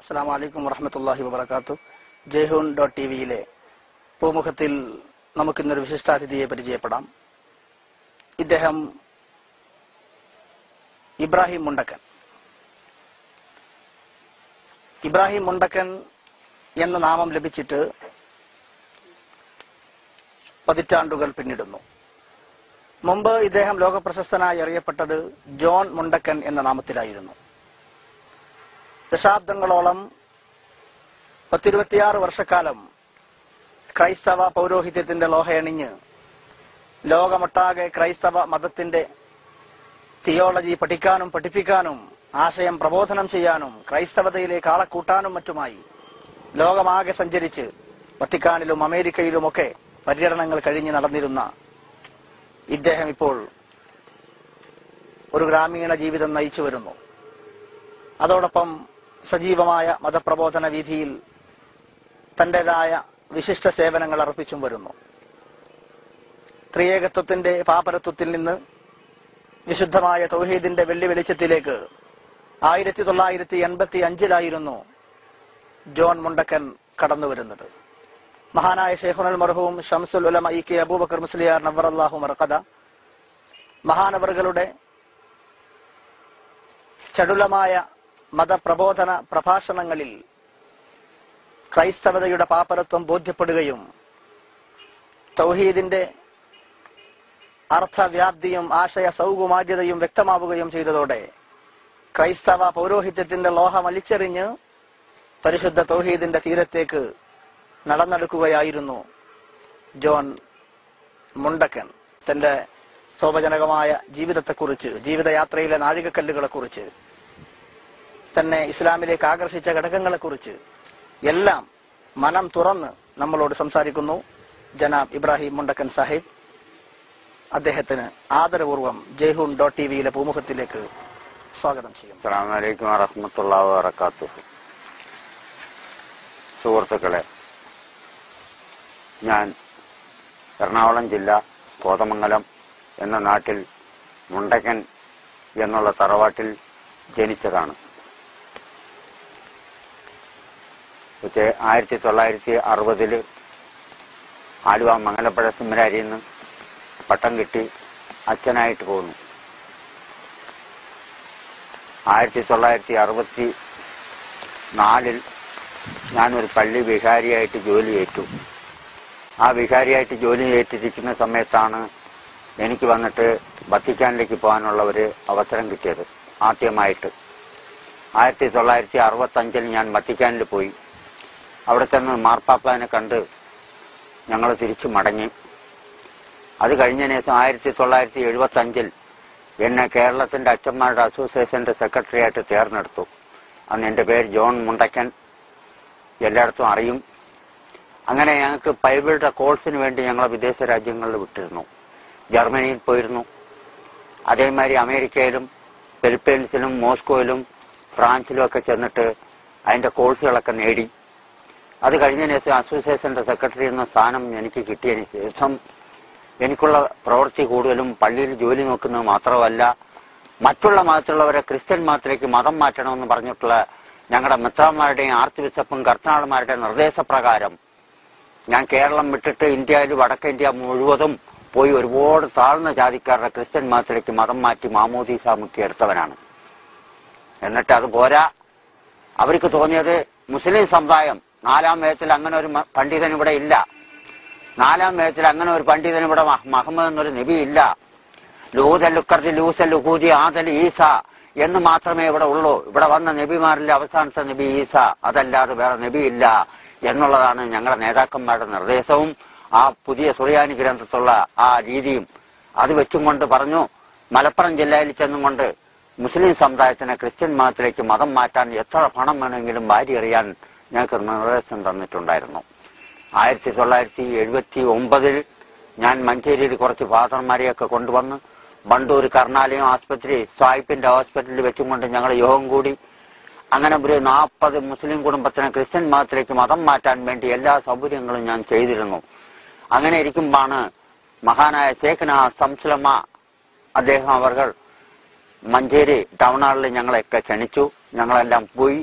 അസ്സലാമു അലൈക്കും വറഹ്മത്തുള്ളാഹി വബറകാതുഹു. ജയ്ഹൂൺ.tv-യിലെ പൂമുഖത്തിൽ നമുക്കിന്നൊരു വിശിഷ്ടാതിഥിയെ പരിചയപ്പെടാം. ഇദ്ദേഹം ഇബ്രാഹിം മുണ്ടക്കൻ. ഇബ്രാഹിം മുണ്ടക്കൻ എന്ന നാമം ലഭിച്ചിട്ട് പതിറ്റാണ്ടുകൾ പിന്നിടുന്നു. മുമ്പ് ഇദ്ദേഹം ലോകപ്രശസ്തനായി അറിയപ്പെട്ടത് ജോൺ മുണ്ടക്കൻ എന്ന നാമത്തിലായിരുന്നു. ദശാബ്ദങ്ങളോളം 26 വർഷക്കാലം ക്രൈസ്തവ പൗരോഹിത്യത്തിന്റെ ലോഹയണിഞ്ഞ് ലോകമൊട്ടാകെ ക്രൈസ്തവ മതത്തിന്റെ തിയോളജി പഠിക്കാനും പഠിപ്പിക്കാനും ആശയം പ്രബോധനം ചെയ്യാനും ക്രൈസ്തവതയിലേക്ക് ആളെ കൂട്ടാനും മറ്റുമായി ലോകമാകെ സഞ്ചരിച്ച് വത്തിക്കാനിലും അമേരിക്കയിലുമൊക്കെ പര്യടനങ്ങൾ കഴിഞ്ഞ് നടന്നിരുന്ന ഇദ്ദേഹം ഇപ്പോൾ ഒരു ഗ്രാമീണ ജീവിതം നയിച്ചു വരുന്നു. അതോടൊപ്പം സജീവമായ മതപ്രബോധന വീഥിയിൽ തന്റേതായ വിശിഷ്ട സേവനങ്ങൾ അർപ്പിച്ചും വരുന്നു. ത്രിയേകത്വത്തിന്റെ പാപരത്വത്തിൽ നിന്ന് വിശുദ്ധമായ തൗഹീദിന്റെ വെള്ളി വെളിച്ചത്തിലേക്ക് 1985-ലായിരുന്നു ജോൺ മുണ്ടക്കൻ കടന്നുവരുന്നത്. മഹാനായ ശൈഖുൽ മർഹൂം ശംസുൽ ഉലമ ഇ കെ അബൂബക്കർ മുസ്ലിയാർ നവ്വറല്ലാഹു മർഖദ മഹാനവറുകളുടെ ചടുലമായ മതപ്രബോധന പ്രഭാഷണങ്ങളിൽ ക്രൈസ്തവതയുടെ പാപ്പരത്വം ബോധ്യപ്പെടുകയും തൗഹീദിന്റെ അർത്ഥവ്യാപ്തിയും ആശയ സൗകുമാര്യതയും വ്യക്തമാവുകയും ചെയ്തതോടെ ക്രൈസ്തവ പൗരോഹിത്യത്തിന്റെ ലോഹം വലിച്ചെറിഞ്ഞ് പരിശുദ്ധ തൗഹീദിന്റെ തീരത്തേക്ക് നടന്നെടുക്കുകയായിരുന്നു ജോൺ മുണ്ടക്കൻ. തന്റെ ശോഭജനകമായ ജീവിതത്തെക്കുറിച്ച്, ജീവിതയാത്രയിലെ നാഴികക്കല്ലുകളെക്കുറിച്ച്, തന്നെ ഇസ്ലാമിലേക്ക് ആകർഷിച്ച ഘടകങ്ങളെക്കുറിച്ച് എല്ലാം മനം തുറന്ന് നമ്മളോട് സംസാരിക്കുന്നു ജനാബ് ഇബ്രാഹിം മുണ്ടക്കൻ സാഹിബ്. അദ്ദേഹത്തിന് ആദരപൂർവ്വം ജയ്ഹൂൺ.tv-യിലെ പൂമുഖത്തിലേക്ക് സ്വാഗതം ചെയ്യും. അസ്സലാമു അലൈക്കും വറഹ്മത്തുള്ളാഹി വബറകാതുഹു. സുഹൃത്തുക്കളെ, ഞാൻ എറണാകുളം ജില്ല കോതമംഗലം എന്ന നാട്ടിൽ മുണ്ടക്കൻ എന്നുള്ള തറവാട്ടിൽ ജനിച്ചതാണ്. 1960 ആലുവ മംഗലപ്പുഴ സെമിനാരിയിൽ നിന്ന് പട്ടം കിട്ടി അച്ഛനായിട്ട് പോന്നു. 1964 ഞാനൊരു പള്ളി വികാരിയായിട്ട് ജോലി ഏറ്റു. ആ വികാരിയായിട്ട് ജോലി ഏറ്റിരിക്കുന്ന സമയത്താണ് എനിക്ക് വന്നിട്ട് വത്തിക്കാനിലേക്ക് പോകാനുള്ള ഒരു അവസരം കിട്ടിയത്. ആദ്യമായിട്ട് 1965 ഞാൻ വത്തിക്കാനിൽ പോയി. അവിടെ ചെന്ന് മാർപ്പാപ്പാനെ കണ്ട് ഞങ്ങൾ തിരിച്ചു മടങ്ങി. അത് കഴിഞ്ഞ ശേഷം 1975 എന്നെ കേരളത്തിന്റെ അച്ഛന്മാരുടെ അസോസിയേഷന്റെ സെക്രട്ടറി ആയിട്ട് തിരഞ്ഞെടുത്തു. അന്ന് എന്റെ പേര് ജോൺ മുണ്ടക്കൻ, എല്ലായിടത്തും അറിയും. അങ്ങനെ ഞങ്ങൾക്ക് ബൈബിളുടെ കോഴ്സിന് വേണ്ടി ഞങ്ങളെ വിദേശ രാജ്യങ്ങളിൽ വിട്ടിരുന്നു. ജർമ്മനിയിൽ പോയിരുന്നു, അതേമാതിരി അമേരിക്കയിലും ഫിലിപ്പീൻസിലും മോസ്കോയിലും ഫ്രാൻസിലും ഒക്കെ ചെന്നിട്ട് അതിന്റെ കോഴ്സുകളൊക്കെ നേടി. അത് കഴിഞ്ഞ ശേഷം അസോസിയേഷന്റെ സെക്രട്ടറി എന്ന സ്ഥാനം എനിക്ക് കിട്ടിയതിന് ശേഷം എനിക്കുള്ള പ്രവൃത്തി കൂടുതലും പള്ളിയിൽ ജോലി നോക്കുന്നത് മാത്രമല്ല, മറ്റുള്ള മതത്തിലുള്ളവരെ ക്രിസ്ത്യൻ മതത്തിലേക്ക് മതം മാറ്റണമെന്ന് പറഞ്ഞിട്ടുള്ള ഞങ്ങളുടെ മെത്രാന്മാരുടെയും ആർച്ച് ബിഷപ്പും കർദിനാൾമാരുടെയും നിർദ്ദേശപ്രകാരം ഞാൻ കേരളം വിട്ടിട്ട് ഇന്ത്യയിൽ വടക്കേ ഇന്ത്യ മുഴുവതും പോയി ഒരുപാട് താഴ്ന്ന ജാതിക്കാരുടെ ക്രിസ്ത്യൻ മതത്തിലേക്ക് മതം മാറ്റി മാമോദീസ മുക്കി എടുത്തവനാണ്. എന്നിട്ട് അത് പോരാ, അവർക്ക് തോന്നിയത് മുസ്ലിം സമുദായം 4-ാം വേദത്തിൽ അങ്ങനെ ഒരു പണ്ഡിതൻ ഇവിടെ ഇല്ല, 4-ാം വേദത്തിൽ അങ്ങനെ ഒരു പണ്ഡിതൻ ഇവിടെ മുഹമ്മദ് എന്നൊരു നബി ഇല്ല, ലൂതലുക്കർജി ലൂസലുഹൂജി ആദൽ ഈസ എന്ന് മാത്രമേ ഇവിടെ ഉള്ളൂ, ഇവിടെ വന്ന നബിമാരിലെ അവസാനത്തെ നബി ഈസ, അതല്ലാതെ വേറെ നബി ഇല്ല എന്നുള്ളതാണ് ഞങ്ങളുടെ നേതാക്കന്മാരുടെ നിർദ്ദേശവും ആ പുതിയ സുറിയാനി ഗ്രന്ഥത്തുള്ള ആ രീതിയും. അത് വെച്ചും കൊണ്ട് പറഞ്ഞു, മലപ്പുറം ജില്ലയിൽ ചെന്നും കൊണ്ട് മുസ്ലിം സമുദായത്തിനെ ക്രിസ്ത്യൻ മതത്തിലേക്ക് മതം മാറ്റാൻ എത്ര പണം വേണമെങ്കിലും വാരി എറിയാൻ ഞങ്ങൾക്ക് നിർദ്ദേശം തന്നിട്ടുണ്ടായിരുന്നു. 1979 ഞാൻ മഞ്ചേരിയിൽ കുറച്ച് ഫാദർമാരെയൊക്കെ കൊണ്ടുവന്ന് ബണ്ടൂർ കർണാലയം ആസ്പത്രി സായിപ്പിന്റെ ഹോസ്പിറ്റലിൽ വെച്ചും കൊണ്ട് ഞങ്ങൾ യോഗം കൂടി. അങ്ങനെ ഒരു 40 മുസ്ലിം കുടുംബത്തിനെ ക്രിസ്ത്യൻ മതത്തിലേക്ക് മതം മാറ്റാൻ വേണ്ടി എല്ലാ സൗകര്യങ്ങളും ഞാൻ ചെയ്തിരുന്നു. അങ്ങനെ ഇരിക്കുമ്പോഴാണ് മഹാനായ ശേഖന സംസ്ലമ അദ്ദേഹം അവർ മഞ്ചേരി ടൗൺ ഹാളിൽ ഞങ്ങളെയൊക്കെ ക്ഷണിച്ചു. ഞങ്ങളെല്ലാം പോയി.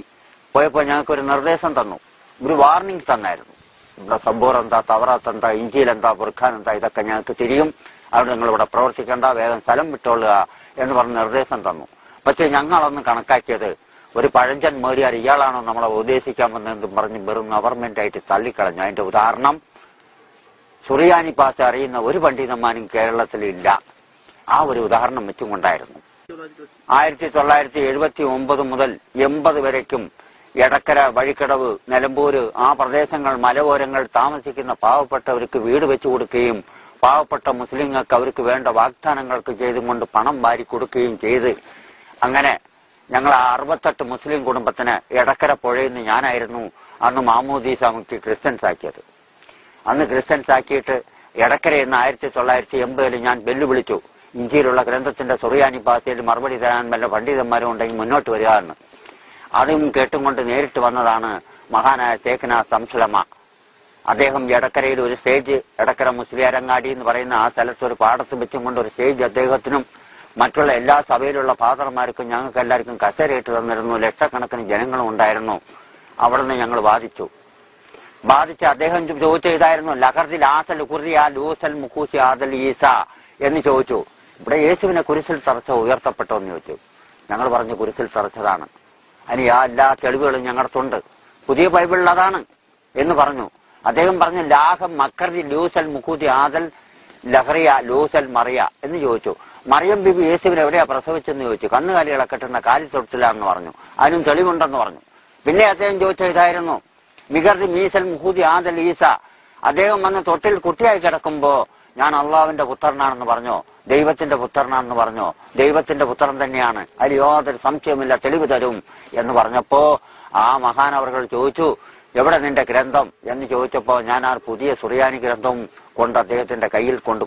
പോയപ്പോൾ ഞങ്ങൾക്കൊരു നിർദ്ദേശം തന്നു, ഒരു വാർണിംഗ് തന്നായിരുന്നു. ഇവിടെ സബൂർ എന്താ, തവറാത്ത് എന്താ, ഇഞ്ചിയിൽ എന്താ, ബുർഖാൻ എന്താ, ഇതൊക്കെ ഞങ്ങൾക്ക് തിരിയും, അവിടെ നിങ്ങൾ ഇവിടെ പ്രവർത്തിക്കേണ്ട, വേഗം സ്ഥലം വിട്ടോളുക എന്ന് പറഞ്ഞ് നിർദ്ദേശം തന്നു. പക്ഷെ ഞങ്ങളൊന്ന് കണക്കാക്കിയത്, ഒരു പഴഞ്ചൻ മേടിയാർ ഇയാളാണോ നമ്മളെ ഉദ്ദേശിക്കാൻ വന്നതെന്നും പറഞ്ഞ് വെറും ഗവൺമെന്റ് ആയിട്ട് തള്ളിക്കളഞ്ഞു. അതിന്റെ ഉദാഹരണം, സുറിയാനി ഭാഷ അറിയുന്ന ഒരു പണ്ഡിതന്മാരും കേരളത്തിലില്ല. ആ ഒരു ഉദാഹരണം വെച്ചുകൊണ്ടായിരുന്നു 1979 മുതൽ 80 വരയ്ക്കും എടക്കര, വഴിക്കടവ്, നിലമ്പൂര് ആ പ്രദേശങ്ങൾ, മലയോരങ്ങൾ താമസിക്കുന്ന പാവപ്പെട്ടവർക്ക് വീട് വെച്ചു കൊടുക്കുകയും പാവപ്പെട്ട മുസ്ലിങ്ങൾക്ക് അവർക്ക് വേണ്ട വാഗ്ദാനങ്ങൾക്ക് ചെയ്തും കൊണ്ട് പണം വാരി കൊടുക്കുകയും ചെയ്ത്, അങ്ങനെ ഞങ്ങൾ 68 മുസ്ലിം കുടുംബത്തിന് എടക്കര പുഴയിൽ നിന്ന് ഞാനായിരുന്നു അന്ന് മാമൂദീസ മുക്കി ക്രിസ്ത്യൻസ് ആക്കിയത്. അന്ന് ക്രിസ്ത്യൻസ് ആക്കിയിട്ട് എടക്കരയെന്ന് 1980 ഞാൻ വെല്ലുവിളിച്ചു, ഇഞ്ചിയിലുള്ള ഗ്രന്ഥത്തിന്റെ സുറിയാനി ഭാഷയിൽ മറുപടി തരാൻ വല്ല പണ്ഡിതന്മാരും ഉണ്ടെങ്കിൽ മുന്നോട്ട് വരിക എന്ന്. അതും കേട്ടുകൊണ്ട് നേരിട്ട് വന്നതാണ് മഹാനായ ശേഖന സംസുലമ. അദ്ദേഹം എടക്കരയിൽ ഒരു സ്റ്റേജ്, എടക്കര മുസ്ലിയാരങ്ങാടി എന്ന് പറയുന്ന ആ സ്ഥലത്ത് ഒരു പാടത്ത് വെച്ചും കൊണ്ട് ഒരു സ്റ്റേജ് അദ്ദേഹത്തിനും മറ്റുള്ള എല്ലാ സഭയിലുള്ള ഫാദർമാർക്കും ഞങ്ങൾക്ക് എല്ലാവർക്കും കസേരയിട്ട് തന്നിരുന്നു. ലക്ഷക്കണക്കിന് ജനങ്ങളും ഉണ്ടായിരുന്നു. അവിടുന്ന് ഞങ്ങൾ വാദിച്ച് അദ്ദേഹം ചോദിച്ച ഇതായിരുന്നു, ലഹർദിൽ ആസൽ കുറിയ ലൂസൽ മുഖൂസി ആദൽ ഈസ എന്ന് ചോദിച്ചു. ഇവിടെ യേശുവിനെ കുരിശിൽ തറച്ച ഉയർത്തപ്പെട്ടോ എന്ന് ചോദിച്ചു. ഞങ്ങൾ പറഞ്ഞു കുരിശിൽ തറച്ചതാണ്, അതിന് എല്ലാ തെളിവുകളും ഞങ്ങൾക്കുണ്ട്, പുതിയ ബൈബിളിൽ അതാണ് എന്ന് പറഞ്ഞു. അദ്ദേഹം പറഞ്ഞു, ലാഹം മക്കർദി ലൂസൽ മുഖൂതി ആദൽ ലഹറിയ ലൂസൽ മറിയ എന്ന് ചോദിച്ചു. മറിയം ബിബി യേശുവിനെ എവിടെയാ പ്രസവിച്ചെന്ന് ചോദിച്ചു. കന്നുകാലികളെ കെട്ടുന്ന കാലി തൊട്ടിലാണെന്ന് പറഞ്ഞു. അതിനും തെളിവുണ്ടെന്ന് പറഞ്ഞു. പിന്നെ അദ്ദേഹം ചോദിച്ച ഇതായിരുന്നു, മിഗർദി മീസൽ മുഹൂദി ആദൽ ഈസ, അദ്ദേഹം വന്ന് തൊട്ടിൽ കുട്ടിയായി കിടക്കുമ്പോ ഞാൻ അള്ളാഹുവിന്റെ പുത്രനാണെന്ന് പറഞ്ഞോ, ദൈവത്തിന്റെ പുത്രനാണെന്ന് പറഞ്ഞോ, ദൈവത്തിന്റെ പുത്രൻ തന്നെയാണ്, അതിൽ യാതൊരു സംശയമില്ല, തെളിവ് തരും എന്ന് പറഞ്ഞപ്പോ ആ മഹാനവറുകൾ ചോദിച്ചു, എവിടെ നിന്റെ ഗ്രന്ഥം എന്ന് ചോദിച്ചപ്പോ ഞാൻ ആ പുതിയ സുറിയാനി ഗ്രന്ഥവും കൊണ്ട് അദ്ദേഹത്തിന്റെ കയ്യിൽ കൊണ്ട്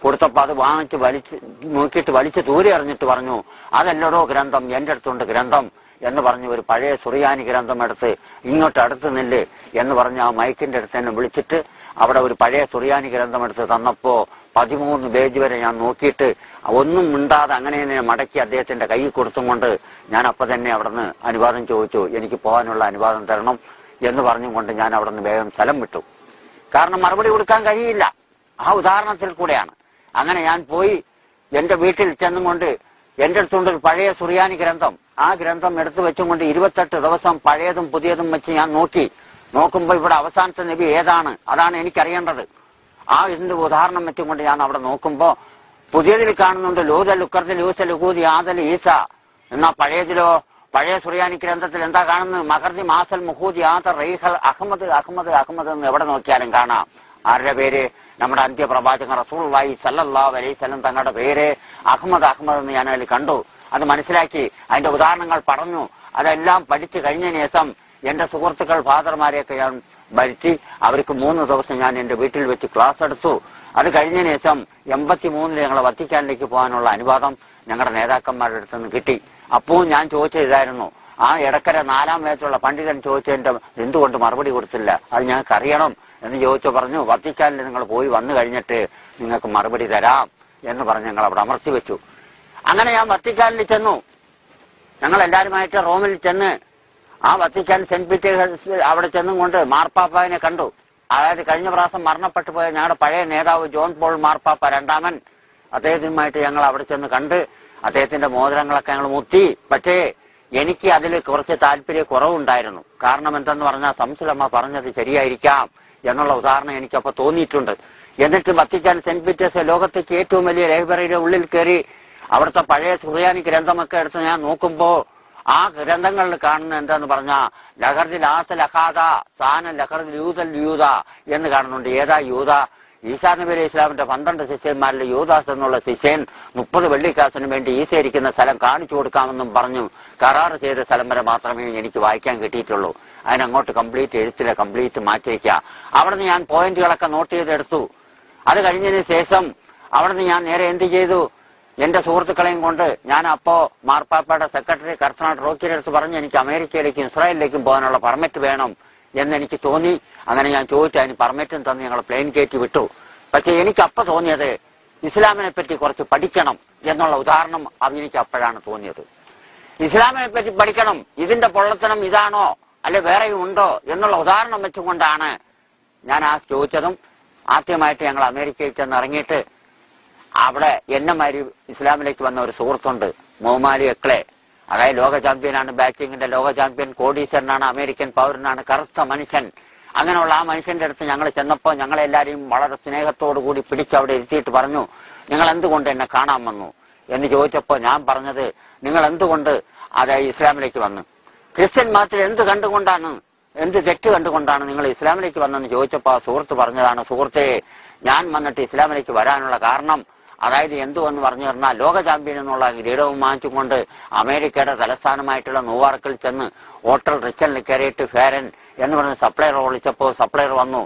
കൊടുത്തപ്പോ അത് വാങ്ങിച്ച് നോക്കിയിട്ട് വലിച്ചു ദൂരെ എറിഞ്ഞിട്ട് പറഞ്ഞു, അതല്ലടോ ഗ്രന്ഥം, എന്റെ അടുത്തുണ്ട് ഗ്രന്ഥം എന്ന് പറഞ്ഞു ഒരു പഴയ സുറിയാനി ഗ്രന്ഥം എടുത്ത് ഇങ്ങോട്ട് അടുത്ത് നില്ല് എന്ന് പറഞ്ഞ് ആ മൈക്കിന്റെ അടുത്ത് തന്നെ വിളിച്ചിട്ട് അവിടെ ഒരു പഴയ സുറിയാനി ഗ്രന്ഥം എടുത്ത് തന്നപ്പോ 13 പേജ് വരെ ഞാൻ നോക്കിയിട്ട് ഒന്നും മിണ്ടാതെ അങ്ങനെ തന്നെ മടക്കി അദ്ദേഹത്തിന്റെ കൈ കൊടുത്തും കൊണ്ട് ഞാൻ അപ്പൊ തന്നെ അവിടുന്ന് അനുവാദം ചോദിച്ചു, എനിക്ക് പോകാനുള്ള അനുവാദം തരണം എന്ന് പറഞ്ഞുകൊണ്ട് ഞാൻ അവിടുന്ന് വേഗം സ്ഥലം വിട്ടു. കാരണം മറുപടി കൊടുക്കാൻ കഴിയില്ല, ആ ഉദാഹരണത്തിൽ കൂടെയാണ്. അങ്ങനെ ഞാൻ പോയി എന്റെ വീട്ടിൽ ചെന്നും കൊണ്ട് എന്റെ അടുത്തുണ്ട് ഒരു പഴയ സുറിയാനി ഗ്രന്ഥം. ആ ഗ്രന്ഥം എടുത്തു വെച്ചും കൊണ്ട് 28 ദിവസം പഴയതും പുതിയതും വെച്ച് ഞാൻ നോക്കുമ്പോ ഇവിടെ അവസാനത്തെ നബി ഏതാണ്, അതാണ് എനിക്കറിയേണ്ടത്. ആ ഇതിന്റെ ഉദാഹരണം വെച്ചും കൊണ്ട് ഞാൻ അവിടെ നോക്കുമ്പോ പുതിയതിൽ കാണുന്നുണ്ട് ലൂതൽ ഉക്കർദ് ലൂസൽ ഉകൂദി ആദൽ ഈസ. എന്നാ പഴയതിലോ, പഴയ സുറിയാനി ഗ്രന്ഥത്തിൽ എന്താ കാണുന്നത്, മഹർദി മാസൽ മുഹൂദി ആദർ റീഹൽ അഹമ്മദ് അഹമ്മദ് അഹമ്മദ് എന്ന് എവിടെ നോക്കിയാലും കാണാം. ആരുടെ പേര്? നമ്മുടെ അന്ത്യപ്രവാചകൻ റസൂലുള്ളാഹി സ്വല്ലല്ലാഹു അലൈഹി വസല്ലം തങ്ങളുടെ പേര് അഹമ്മദ് അഹമ്മദ് എന്ന് ഞാൻ അതിൽ കണ്ടു. അത് മനസ്സിലാക്കി അതിന്റെ ഉദാഹരണങ്ങൾ പറഞ്ഞു. അതെല്ലാം പഠിച്ചു കഴിഞ്ഞതിന് ശേഷം എന്റെ സുഹൃത്തുക്കൾ ഫാദർമാരെയൊക്കെ ഞാൻ വരുത്തി അവർക്ക് 3 ദിവസം ഞാൻ എന്റെ വീട്ടിൽ വെച്ച് ക്ലാസ് എടുത്തു. അത് കഴിഞ്ഞതിന് ശേഷം 83 ഞങ്ങളെ വത്തിക്കാനിലേക്ക് പോകാനുള്ള അനുവാദം ഞങ്ങളുടെ നേതാക്കന്മാരുടെ അടുത്ത് നിന്ന് കിട്ടി. അപ്പോൾ ഞാൻ ചോദിച്ച ഇതായിരുന്നു, ആ എടക്കര 4ാം വയസ്സുള്ള പണ്ഡിതൻ ചോദിച്ചതിന്റെ എന്തുകൊണ്ട് മറുപടി കൊടുത്തില്ല, അത് ഞങ്ങൾക്ക് അറിയണം എന്ന് ചോദിച്ചു. പറഞ്ഞു, വത്തിക്കാനിൽ നിങ്ങൾ പോയി വന്നു കഴിഞ്ഞിട്ട് നിങ്ങൾക്ക് മറുപടി തരാം എന്ന് പറഞ്ഞ് ഞങ്ങൾ അവിടെ അമർത്തി വെച്ചു. അങ്ങനെ ഞാൻ വത്തിക്കാനിൽ ചെന്നു. ഞങ്ങൾ എല്ലാവരുമായിട്ട് റോമിൽ ചെന്ന് ആ വത്തിക്കാൻ സെന്റ് പീറ്റേഴ്സ് അവിടെ ചെന്നും കൊണ്ട് മാർപ്പാപ്പാവിനെ കണ്ടു. അതായത് കഴിഞ്ഞ പ്രാവശ്യം മരണപ്പെട്ടു പോയ ഞങ്ങളുടെ പഴയ നേതാവ് ജോൺ പോൾ മാർപ്പാപ്പ 2ാമൻ, അദ്ദേഹത്തിനുമായിട്ട് ഞങ്ങൾ അവിടെ ചെന്ന് കണ്ട് അദ്ദേഹത്തിന്റെ മോതിരങ്ങളൊക്കെ ഞങ്ങൾ മുത്തി. പക്ഷേ എനിക്ക് അതിൽ കുറച്ച് താല്പര്യക്കുറവുണ്ടായിരുന്നു. കാരണം എന്തെന്ന് പറഞ്ഞാൽ സംസുലമ്മ പറഞ്ഞത് ശരിയായിരിക്കാം എന്നുള്ള ഉദാഹരണം എനിക്കപ്പോ തോന്നിയിട്ടുണ്ട്. എന്നിട്ട് വത്തിക്കാൻ സെന്റ് പീറ്റേഴ്സ് ലോകത്തേക്ക് ഏറ്റവും വലിയ ലൈബ്രറിയുടെ ഉള്ളിൽ കയറി അവിടുത്തെ പഴയ സുറിയാനി ഗ്രന്ഥമൊക്കെ എടുത്ത് ഞാൻ നോക്കുമ്പോ ആ ഗ്രന്ഥങ്ങളിൽ കാണുന്ന എന്താന്ന് പറഞ്ഞാ ലഹർദിൽ ആസൽ അഹാദ സാന ലഹർദിൽ യൂതൽ യൂത എന്ന് കാണുന്നുണ്ട്. ഏതാ യൂത? ഈസാ നബി അലൈഹി ഇസ്ലാമിന്റെ 12 ശിഷ്യന്മാരിൽ യൂദാസ് എന്നുള്ള ശിഷ്യൻ 30 വെള്ളിക്കാശിന് വേണ്ടി ഈസ ഇരിക്കുന്ന സ്ഥലം കാണിച്ചു കൊടുക്കാമെന്നും പറഞ്ഞു കരാർ ചെയ്ത സ്ഥലം വരെ മാത്രമേ എനിക്ക് വായിക്കാൻ കിട്ടിയിട്ടുള്ളൂ. അതിനങ്ങോട്ട് കംപ്ലീറ്റ് എഴുത്തിലെ കംപ്ലീറ്റ് മാറ്റിവെക്കുക. അവിടുന്ന് ഞാൻ പോയിന്റുകളൊക്കെ നോട്ട് ചെയ്തെടുത്തു. അത് കഴിഞ്ഞതിന് ശേഷം അവിടുന്ന് ഞാൻ നേരെ എന്ത് ചെയ്തു, എന്റെ സുഹൃത്തുക്കളെയും കൊണ്ട് ഞാൻ അപ്പോ മാർപ്പാപ്പയുടെ സെക്രട്ടറി കർത്തനാട് റോക്കിയുടെ അടുത്ത് പറഞ്ഞ് എനിക്ക് അമേരിക്കയിലേക്കും ഇസ്രായേലിലേക്കും പോകാനുള്ള പെർമിറ്റ് വേണം എന്നെനിക്ക് തോന്നി. അങ്ങനെ ഞാൻ ചോദിച്ചു, അതിന് പെർമിറ്റും തന്ന് ഞങ്ങൾ പ്ലെയിൻ കയറ്റി വിട്ടു. പക്ഷെ എനിക്കപ്പോ തോന്നിയത് ഇസ്ലാമിനെ പറ്റി കുറച്ച് പഠിക്കണം എന്നുള്ള ഉദാഹരണം അത് എനിക്ക് അപ്പോഴാണ് തോന്നിയത്. ഇസ്ലാമിനെ പറ്റി പഠിക്കണം. ഇതിന്റെ പൊള്ളത്തനം ഇതാണോ അല്ലെ വേറെയും ഉണ്ടോ എന്നുള്ള ഉദാഹരണം വെച്ചുകൊണ്ടാണ് ഞാൻ ആ ചോദിച്ചതും. ആദ്യമായിട്ട് ഞങ്ങൾ അമേരിക്കയിൽ ചെന്ന് ഇറങ്ങിയിട്ട് അവിടെ എന്നെമാരി ഇസ്ലാമിലേക്ക് വന്ന ഒരു സുഹൃത്തുണ്ട്, മൊഹ്മാലി എക്ലെ. അതായത് ലോക ചാമ്പ്യനാണ്, ബാറ്റിങ്ങിന്റെ ലോക ചാമ്പ്യൻ, കോടീശ്വരനാണ്, അമേരിക്കൻ പൗരനാണ്, കറുത്ത മനുഷ്യൻ. അങ്ങനെയുള്ള ആ മനുഷ്യന്റെ അടുത്ത് ഞങ്ങൾ ചെന്നപ്പോൾ ഞങ്ങളെല്ലാരെയും വളരെ സ്നേഹത്തോടു കൂടി പിടിച്ച് അവിടെ ഇരുത്തിയിട്ട് പറഞ്ഞു, നിങ്ങൾ എന്തുകൊണ്ട് എന്നെ കാണാൻ വന്നു എന്ന് ചോദിച്ചപ്പോൾ ഞാൻ പറഞ്ഞത്, നിങ്ങൾ എന്തുകൊണ്ട് അതായത് ഇസ്ലാമിലേക്ക് വന്നു, ക്രിസ്ത്യൻ മതത്തിൽ എന്ത് കണ്ടുകൊണ്ടാണ്, എന്ത് തെറ്റ് കണ്ടുകൊണ്ടാണ് നിങ്ങൾ ഇസ്ലാമിലേക്ക് വന്നെന്ന് ചോദിച്ചപ്പോൾ ആ സുഹൃത്ത് പറഞ്ഞതാണ്, സുഹൃത്തെ ഞാൻ വന്നിട്ട് ഇസ്ലാമിലേക്ക് വരാനുള്ള കാരണം അതായത് എന്തുവെന്ന് പറഞ്ഞു തന്നാൽ ലോക ചാമ്പ്യൻ എന്നുള്ള കിരീടവും വാങ്ങിച്ചുകൊണ്ട് അമേരിക്കയുടെ തലസ്ഥാനമായിട്ടുള്ള ന്യൂയോർക്കിൽ ചെന്ന് ഹോട്ടൽ റിച്ചലിൽ കയറിയിട്ട് ഫേരൻ എന്ന് പറഞ്ഞ് സപ്ലയർ വിളിച്ചപ്പോൾ സപ്ലയർ വന്നു.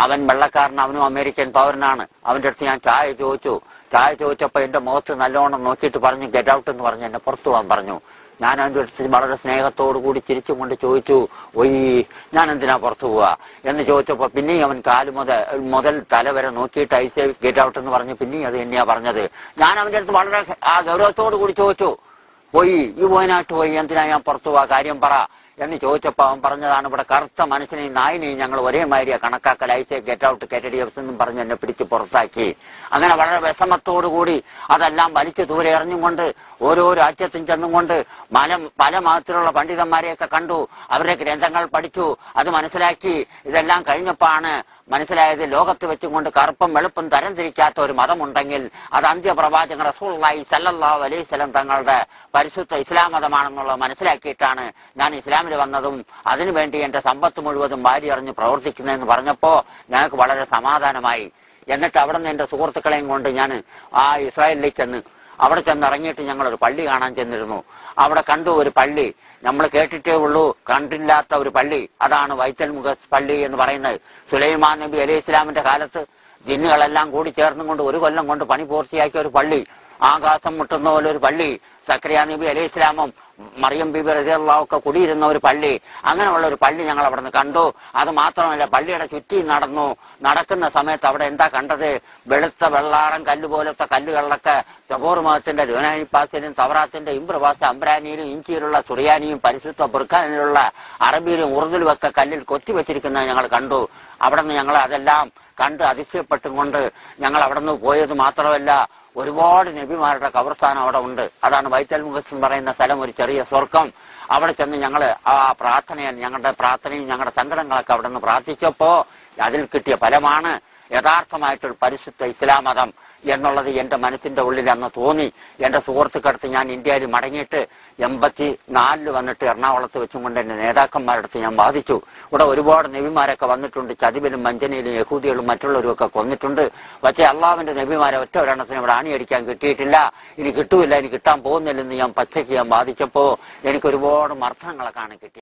അവൻ വെള്ളക്കാരൻ, അവനും അമേരിക്കൻ പൗരനാണ്. അവന്റെ അടുത്ത് ഞാൻ ചായ ചോദിച്ചപ്പോൾ എന്റെ മുഖത്ത് നല്ലോണം നോക്കിയിട്ട് പറഞ്ഞു ഗെറ്റ് ഔട്ട് എന്ന് പറഞ്ഞ് എന്നെ പുറത്തു പോകാൻ പറഞ്ഞു. ഞാൻ അവന്റെ അടുത്ത് വളരെ സ്നേഹത്തോടു കൂടി ചിരിച്ചും കൊണ്ട് ചോദിച്ചു, ഒയ് ഞാൻ എന്തിനാ പുറത്തു പോവാ എന്ന് ചോദിച്ചപ്പോ പിന്നെയും അവൻ കാല് മുതൽ തല വരെ നോക്കിയിട്ട് ഐ സേ ഗെറ്റ് ഔട്ട് എന്ന് പറഞ്ഞു. പിന്നെയും അത് തന്നെയാ പറഞ്ഞത്. ഞാൻ അവന്റെ അടുത്ത് വളരെ ആ ഗൗരവത്തോടു കൂടി ചോദിച്ചു, പോയി ഈ വയനാട്ട് പോയി എന്തിനാ ഞാൻ പുറത്തു പോവാ, കാര്യം പറ എന്ന് ചോദിച്ചപ്പോ അവൻ പറഞ്ഞതാണ്, ഇവിടെ കറുത്ത മനുഷ്യനെയും നായിനെയും ഞങ്ങൾ ഒരേമാതിരിയാ കണക്കാക്കൽ, ഐസേ ഗെറ്റ് ഔട്ട് KTDF എന്നും പറഞ്ഞ് എന്നെ പിടിച്ച് പുറത്താക്കി. അങ്ങനെ വളരെ വിഷമത്തോടുകൂടി അതെല്ലാം വലിച്ചു ദൂരെ എറിഞ്ഞുകൊണ്ട് ഓരോ രാജ്യത്തും ചെന്നുകൊണ്ട് പല മതത്തിലുള്ള പണ്ഡിതന്മാരെയൊക്കെ കണ്ടു, അവരുടെ ഗ്രന്ഥങ്ങൾ പഠിച്ചു, അത് മനസ്സിലാക്കി. ഇതെല്ലാം കഴിഞ്ഞപ്പോഴാണ് മനസ്സിലായത്, ലോകത്ത് വെച്ചുകൊണ്ട് കറുപ്പും വെളുപ്പും തരംതിരിക്കാത്ത ഒരു മതമുണ്ടെങ്കിൽ അത് അന്ത്യപ്രവാചകൻ റസൂലുള്ളാഹി സ്വല്ലല്ലാഹു അലൈഹി വസല്ലം തങ്ങളുടെ പരിശുദ്ധ ഇസ്ലാം മതമാണെന്നുള്ളത് മനസ്സിലാക്കിയിട്ടാണ് ഞാൻ ഇസ്ലാമിൽ വന്നതും അതിനുവേണ്ടി എന്റെ സമ്പത്ത് മുഴുവതും വാരി അറിഞ്ഞ് പ്രവർത്തിക്കുന്നതെന്ന് പറഞ്ഞപ്പോ ഞങ്ങൾക്ക് വളരെ സമാധാനമായി. എന്നിട്ട് അവിടെ നിന്ന് എന്റെ സുഹൃത്തുക്കളെയും കൊണ്ട് ഞാൻ ആ ഇസ്രായേലിലേക്ക് ചെന്ന് അവിടെ ചെന്നിറങ്ങിയിട്ട് ഞങ്ങളൊരു പള്ളി കാണാൻ ചെന്നിരുന്നു. അവിടെ കണ്ടു ഒരു പള്ളി, നമ്മൾ കേട്ടിട്ടേ ഉള്ളൂ, കണ്ടില്ലാത്ത ഒരു പള്ളി. അതാണ് ബൈത്തുൽ മുഖദ്ദസ് പള്ളി എന്ന് പറയുന്നത്. സുലൈമാൻ നബി അലൈഹി ഇസ്ലാമിന്റെ കാലത്ത് ജിന്നുകളെല്ലാം കൂടി ചേർന്നുകൊണ്ട് 1 കൊല്ലം കൊണ്ട് പണി പൂർത്തിയാക്കിയ ഒരു പള്ളി, ആകാശം മുട്ടുന്ന പോലെ ഒരു പള്ളി, സക്കരിയ നബി അലൈഹി ഇസ്ലാമും മറിയം ബീബി റളിയല്ലാഹു ഒക്കെ കുടിയിരുന്ന ഒരു പള്ളി. അങ്ങനെയുള്ള ഒരു പള്ളി ഞങ്ങൾ അവിടെ നിന്ന് കണ്ടു. അത് മാത്രമല്ല, പള്ളിയുടെ ചുറ്റി നടക്കുന്ന സമയത്ത് അവിടെ എന്താ കണ്ടത്, വെളുത്ത വെള്ളാറം കല്ല് പോലത്തെ കല്ലുകളിലൊക്കെ ജബൂർ മതത്തിന്റെ ലുനാനിപ്പാസിലും തവറാത്തിന്റെ ഇംബ്രവാസ അംബ്രാനിയിലും ഇഞ്ചിയിലുള്ള സുറിയാനിയും പരിശുദ്ധ ബുർഖാനിലുള്ള അറബിയിലും ഉറുദുലും ഒക്കെ കല്ലിൽ കൊത്തിവെച്ചിരിക്കുന്നത് ഞങ്ങൾ കണ്ടു. അവിടെ നിന്ന് ഞങ്ങൾ അതെല്ലാം കണ്ട് അതിശയപ്പെട്ടുകൊണ്ട് ഞങ്ങൾ അവിടെ നിന്ന് പോയത് മാത്രമല്ല, ഒരുപാട് നബിമാരുടെ ഖബർസ്ഥാനം അവിടെ ഉണ്ട്. അതാണ് ബൈത്തുൽ മുഖദ്ദസ് പറയുന്ന സ്ഥലം, ഒരു ചെറിയ സ്വർഗം. അവിടെ ചെന്ന് ഞങ്ങൾ ആ ഞങ്ങളുടെ പ്രാർത്ഥനയും ഞങ്ങളുടെ സങ്കടങ്ങളൊക്കെ അവിടെ നിന്ന് പ്രാർത്ഥിച്ചപ്പോ അതിൽ കിട്ടിയ ഫലമാണ് യഥാർത്ഥമായിട്ടൊരു പരിശുദ്ധ ഇസ്ലാം മതം എന്നുള്ളത് എന്റെ മനസ്സിന്റെ ഉള്ളിൽ അന്ന് തോന്നി. എന്റെ സുഹൃത്തുക്കടുത്ത് ഞാൻ ഇന്ത്യയിൽ മടങ്ങിയിട്ട് 84 വന്നിട്ട് എറണാകുളത്ത് വെച്ചും കൊണ്ട് എന്റെ നേതാക്കന്മാരുടെ അടുത്ത് ഞാൻ വാദിച്ചു. ഇവിടെ ഒരുപാട് നബിമാരൊക്കെ വന്നിട്ടുണ്ട്, ചതിവിലും വഞ്ചനയിലും യഹൂദികളും മറ്റുള്ളവരും ഒക്കെ കൊന്നിട്ടുണ്ട്. പക്ഷേ അള്ളാഹുവിന്റെ നബിമാരെ ഒറ്റ ഒരെണ്ണത്തിന് ഇവിടെ ആണിയടിക്കാൻ കിട്ടിയിട്ടില്ല, ഇനി കിട്ടൂല, ഇനി കിട്ടാൻ പോകുന്നില്ലെന്ന് ഞാൻ പച്ചയ്ക്ക് വാദിച്ചപ്പോ എനിക്ക് ഒരുപാട് മർദ്ദനങ്ങളൊക്കെ കിട്ടി.